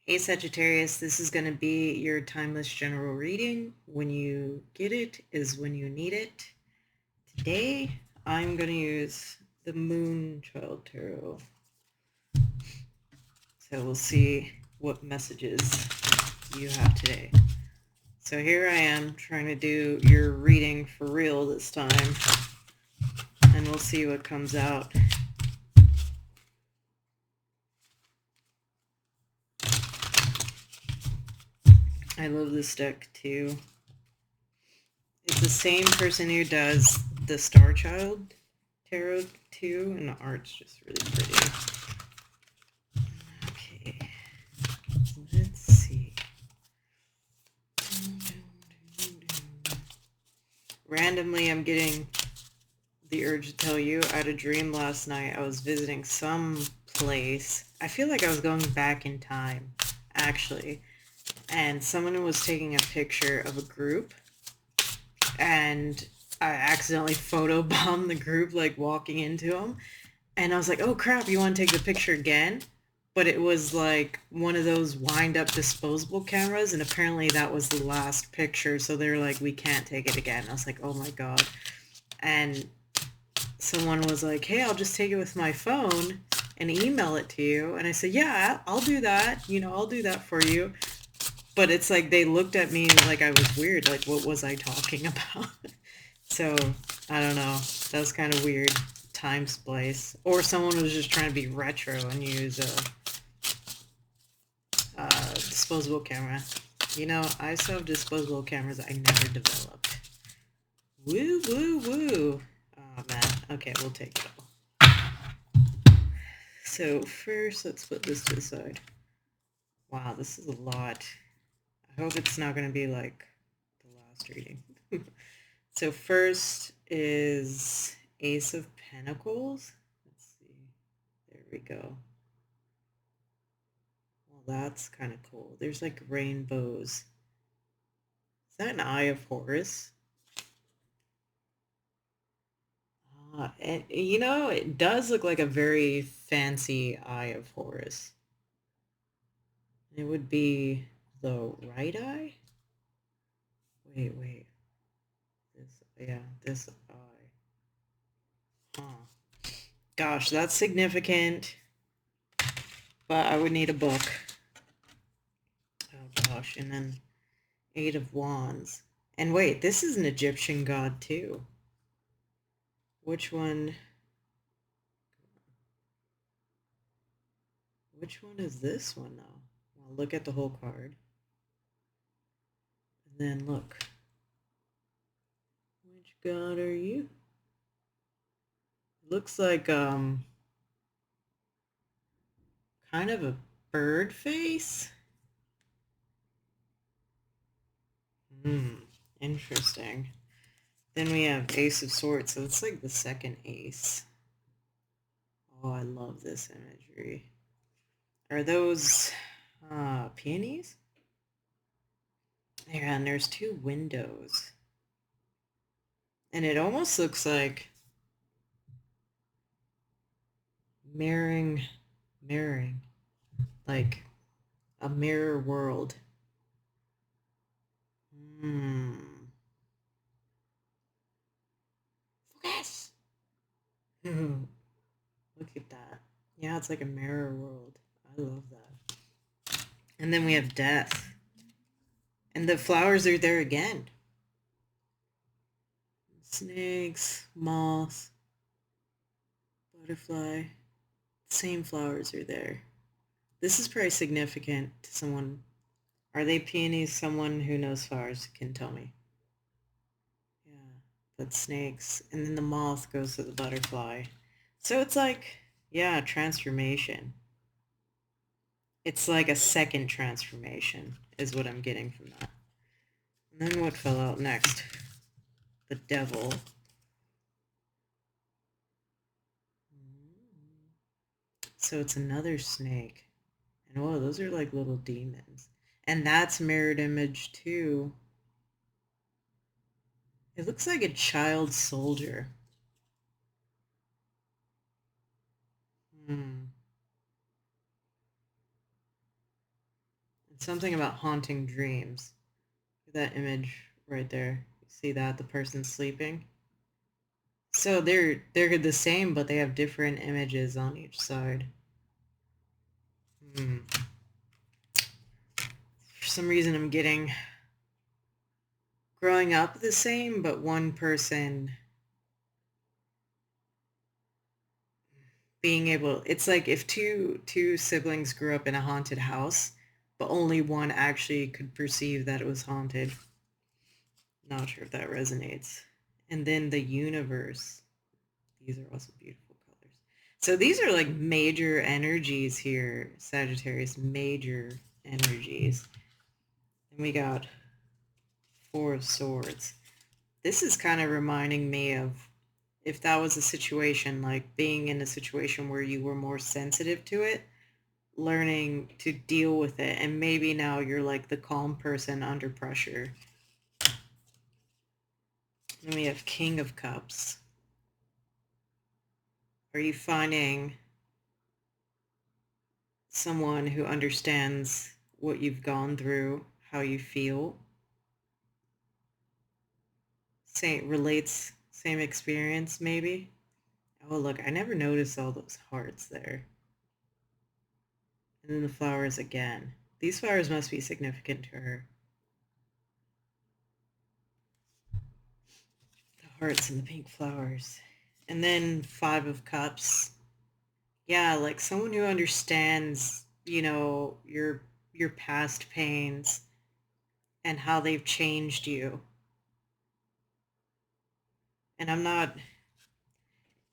Hey Sagittarius, this is going to be your timeless general reading. When you get it is when you need it. Today, I'm going to use the Moon Child Tarot. So we'll see what messages you have today. So here I am trying to do your reading for real this time. And we'll see what comes out. I love this deck too. It's the same person who does the Star Child Tarot too, and the art's just really pretty. Okay, let's see. Randomly, I'm getting the urge to tell you, I had a dream last night. I was visiting some place. I feel like I was going back in time, actually. And someone was taking a picture of a group. And I accidentally photobombed the group, like walking into them. And I was like, oh crap, you want to take the picture again? But it was like one of those wind-up disposable cameras, and apparently that was the last picture. So they were like, we can't take it again. I was like, oh my god. And someone was like, hey, I'll just take it with my phone and email it to you. And I said, yeah, I'll do that. You know, I'll do that for you. But it's like they looked at me like I was weird. Like, what was I talking about? So, I don't know. That was kind of weird. Time splice. Or someone was just trying to be retro and use a disposable camera. You know, I still have disposable cameras I never developed. Woo, woo, woo. Oh, man. Okay, we'll take it all. So first, let's put this to the side. Wow, this is a lot. I hope it's not going to be like the last reading. So first is Ace of Pentacles. Let's see. There we go. Well, that's kind of cool. There's like rainbows. Is that an Eye of Horus? And you know, it does look like a very fancy Eye of Horus. It would be the right eye? Wait. This eye. Huh. Gosh, that's significant. But I would need a book. Oh gosh, and then Eight of Wands. And wait, this is an Egyptian god too. Which one? Which one is this one now? Well, look at the whole card. And then look. Which god are you? Looks like kind of a bird face. Interesting. Then we have Ace of Swords, so it's like the second ace. Oh, I love this imagery. Are those peonies? Yeah, and there's two windows. And it almost looks like mirroring, like a mirror world. Focus! Look at that. Yeah, it's like a mirror world. I love that. And then we have death. And the flowers are there again. Snakes, moth, butterfly. Same flowers are there. This is probably significant to someone. Are they peonies? Someone who knows flowers can tell me. Yeah, but snakes. And then the moth goes to the butterfly. So it's like, yeah, transformation. It's like a second transformation is what I'm getting from that. And then what fell out next? The devil. So it's another snake. And whoa, those are like little demons. And that's mirrored image too. It looks like a child soldier. Something about haunting dreams. That image right there. You see that? The person sleeping. So they're the same, but they have different images on each side. For some reason, I'm getting growing up the same, but one person being able. It's like if two siblings grew up in a haunted house, but only one actually could perceive that it was haunted. Not sure if that resonates. And then the universe. These are also beautiful colors. So these are like major energies here, Sagittarius, major energies. And we got Four of Swords. This is kind of reminding me of if that was a situation, like being in a situation where you were more sensitive to it, learning to deal with it, and maybe now you're like the calm person under pressure. Then we have King of Cups. Are you finding someone who understands what you've gone through, how you feel? Relates, same experience, maybe? Oh, look, I never noticed all those hearts there. And then the flowers again. These flowers must be significant to her. The hearts and the pink flowers. And then Five of Cups. Yeah, like someone who understands, your past pains and how they've changed you. And I'm not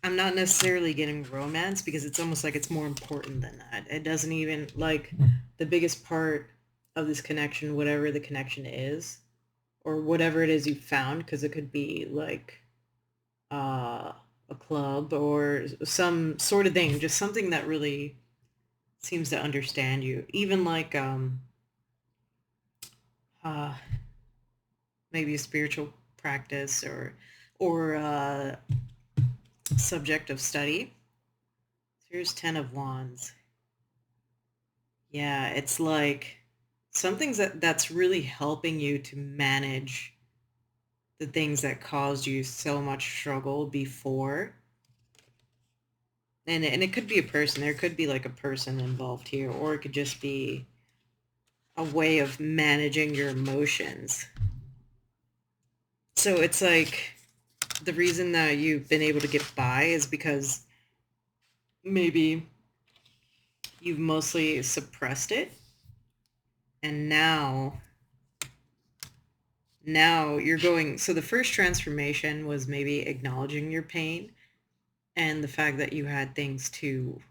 necessarily getting romance because it's almost like it's more important than that. It doesn't even like the biggest part of this connection, whatever the connection is, or whatever it is you found, because it could be like a club or some sort of thing, just something that really seems to understand you. Even like uh, maybe a spiritual practice or subject of study. Here's 10 of Wands. Yeah, it's like something's that's really helping you to manage the things that caused you so much struggle before. And it could be a person. There could be like a person involved here, or it could just be a way of managing your emotions. So it's like the reason that you've been able to get by is because maybe you've mostly suppressed it, and now you're going. So the first transformation was maybe acknowledging your pain and the fact that you had things to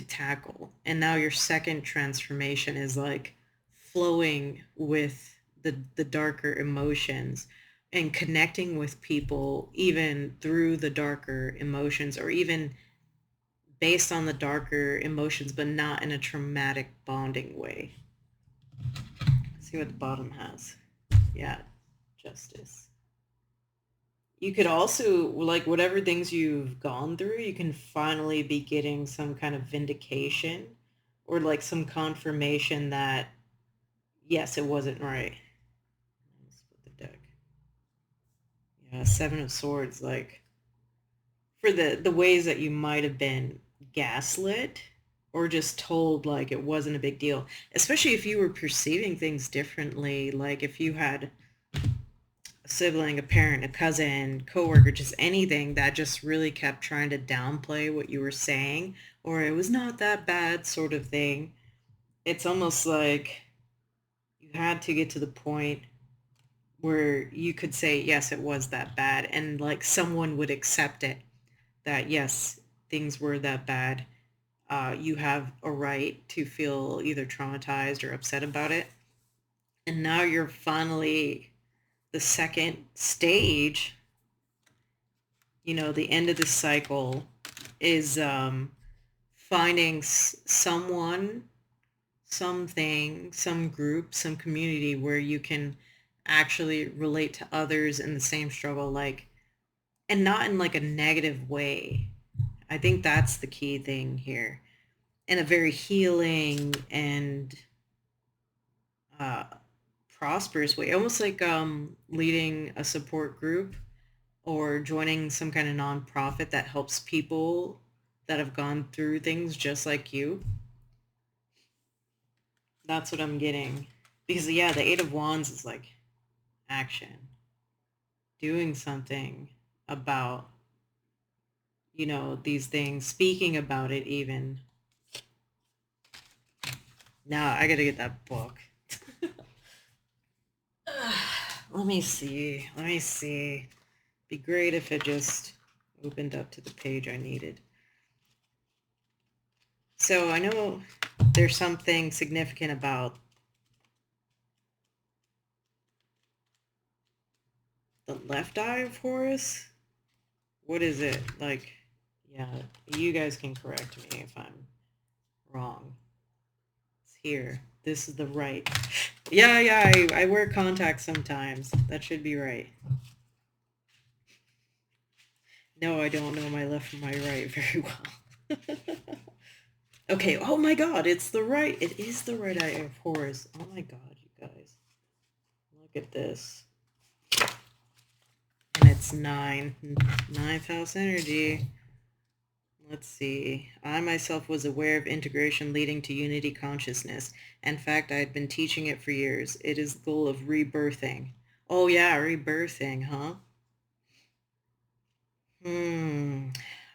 tackle, and now your second transformation is like flowing with the darker emotions and connecting with people even through the darker emotions, or even based on the darker emotions, but not in a traumatic bonding way. Let's see what the bottom has. Yeah, Justice. You could also, like, whatever things you've gone through, you can finally be getting some kind of vindication or like some confirmation that yes, it wasn't right. Let's put the deck. Yeah, Seven of Swords, like for the ways that you might have been gaslit or just told like it wasn't a big deal, especially if you were perceiving things differently, like if you had a sibling, a parent, a cousin, coworker, just anything that just really kept trying to downplay what you were saying, or it was not that bad sort of thing. It's almost like you had to get to the point where you could say, yes, it was that bad, and like someone would accept it, that yes, things were that bad. You have a right to feel either traumatized or upset about it. And now you're finally the second stage, the end of the cycle is finding someone, something, some group, some community where you can actually relate to others in the same struggle, like, and not in like a negative way. I think that's the key thing here. In a very healing and prosperous way, almost like leading a support group or joining some kind of nonprofit that helps people that have gone through things just like you. That's what I'm getting. Because, yeah, the Eight of Wands is like action, doing something about, these things, speaking about it even. Now, I gotta get that book. Let me see. Be great if it just opened up to the page I needed. So I know there's something significant about the left eye of Horus. What is it? Like, yeah, you guys can correct me if I'm wrong. It's here. This is the right. Yeah, I wear contacts sometimes. That should be right. No, I don't know my left from my right very well. Okay, oh my god, it's the right. It is the right eye of Horus. Oh my god, you guys. Look at this. And it's 9th house energy. Let's see. I myself was aware of integration leading to unity consciousness. In fact, I had been teaching it for years. It is the goal of rebirthing. Oh yeah, rebirthing, huh?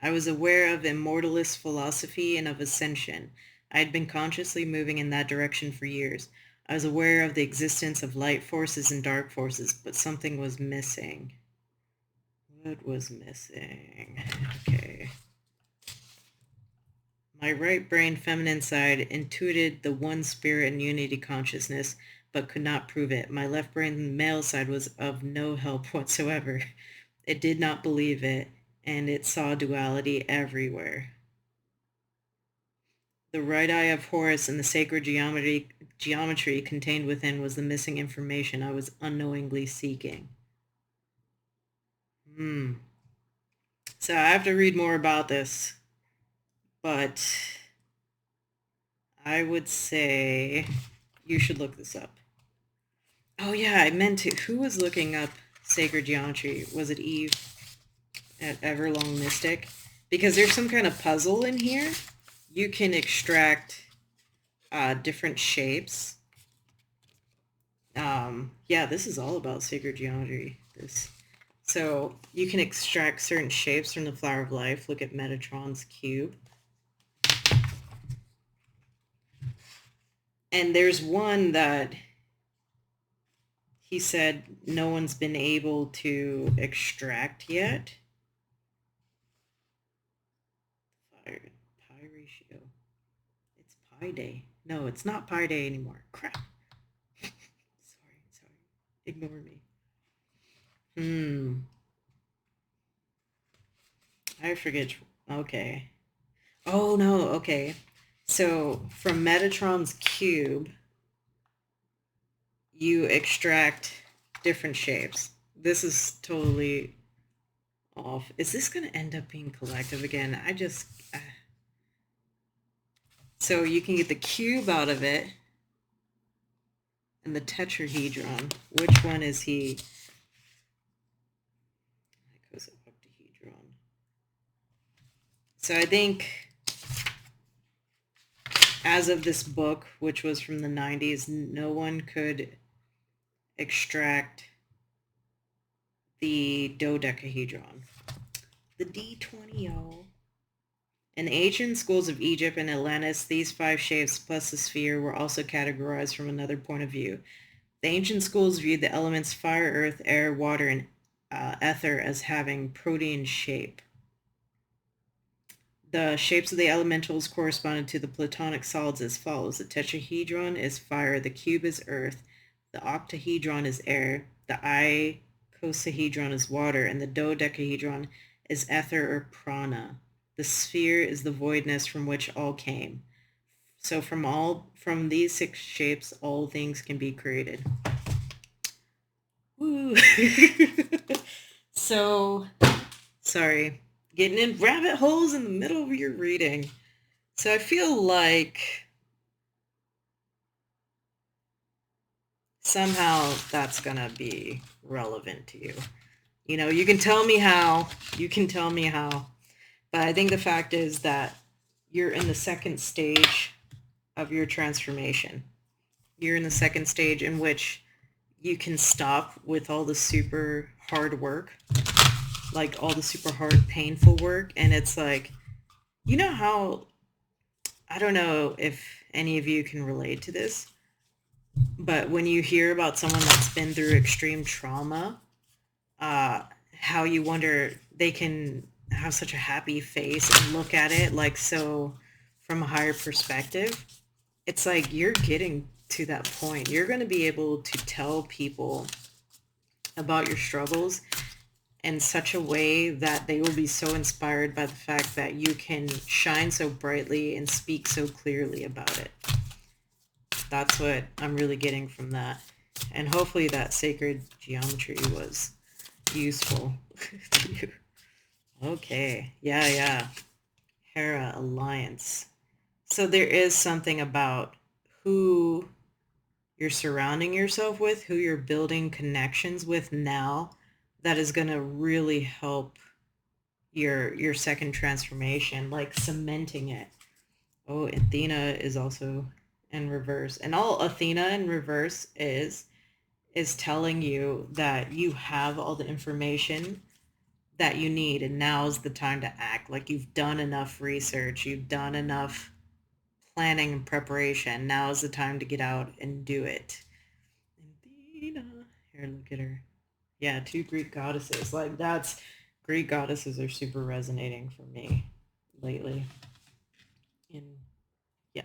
I was aware of immortalist philosophy and of ascension. I had been consciously moving in that direction for years. I was aware of the existence of light forces and dark forces, but something was missing. What was missing? Okay. My right brain feminine side intuited the one spirit and unity consciousness, but could not prove it. My left brain male side was of no help whatsoever. It did not believe it, and it saw duality everywhere. The right eye of Horus and the sacred geometry contained within was the missing information I was unknowingly seeking. So I have to read more about this, but I would say you should look this up. Oh yeah, I meant to. Who was looking up sacred geometry? Was it Eve at Everlong Mystic? Because there's some kind of puzzle in here. You can extract different shapes. Yeah, this is all about sacred geometry. So you can extract certain shapes from the Flower of Life. Look at Metatron's cube. And there's one that he said no one's been able to extract yet. Pi ratio. It's pi day. No, it's not pi day anymore. Crap. Sorry. Ignore me. I forget. Okay. Oh, no. Okay. So from Metatron's cube, you extract different shapes. This is totally off. Is this going to end up being collective again? So you can get the cube out of it and the tetrahedron. Which one is he? Octahedron. So I think as of this book, which was from the 90s, no one could extract the dodecahedron. The D20, y'all. In the ancient schools of Egypt and Atlantis, these 5 shapes plus the sphere were also categorized from another point of view. The ancient schools viewed the elements fire, earth, air, water, and ether as having protean shape. The shapes of the elementals corresponded to the Platonic solids as follows. The tetrahedron is fire, the cube is earth, the octahedron is air, the icosahedron is water, and the dodecahedron is ether or prana. The sphere is the voidness from which all came. So from these 6 shapes, all things can be created. Woo! So, sorry. Getting in rabbit holes in the middle of your reading. So I feel like somehow that's gonna be relevant to you. You know, you can tell me how, but I think the fact is that you're in the second stage of your transformation. You're in the second stage in which you can stop with all the super hard work, like all the super hard, painful work. And it's like, you know how, I don't know if any of you can relate to this, but when you hear about someone that's been through extreme trauma, uh, how you wonder they can have such a happy face and look at it like so from a higher perspective. It's like you're getting to that point. You're going to be able to tell people about your struggles in such a way that they will be so inspired by the fact that you can shine so brightly and speak so clearly about it. That's what I'm really getting from that. And hopefully that sacred geometry was useful to you. Okay. Yeah. Hera Alliance. So there is something about who you're surrounding yourself with, who you're building connections with now, that is going to really help your second transformation, like cementing it. Oh, Athena is also in reverse. And all Athena in reverse is telling you that you have all the information that you need and now's the time to act. Like you've done enough research, you've done enough planning and preparation. Now is the time to get out and do it. Athena. Here, look at her. Yeah, two Greek goddesses. Like that's Greek goddesses are super resonating for me lately. And yeah.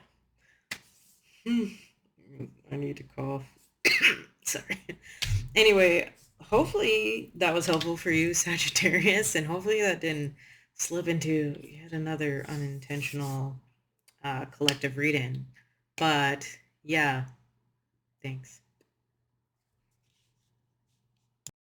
I need to cough. Sorry. Anyway, hopefully that was helpful for you, Sagittarius, and hopefully that didn't slip into yet another unintentional collective reading. But yeah, thanks.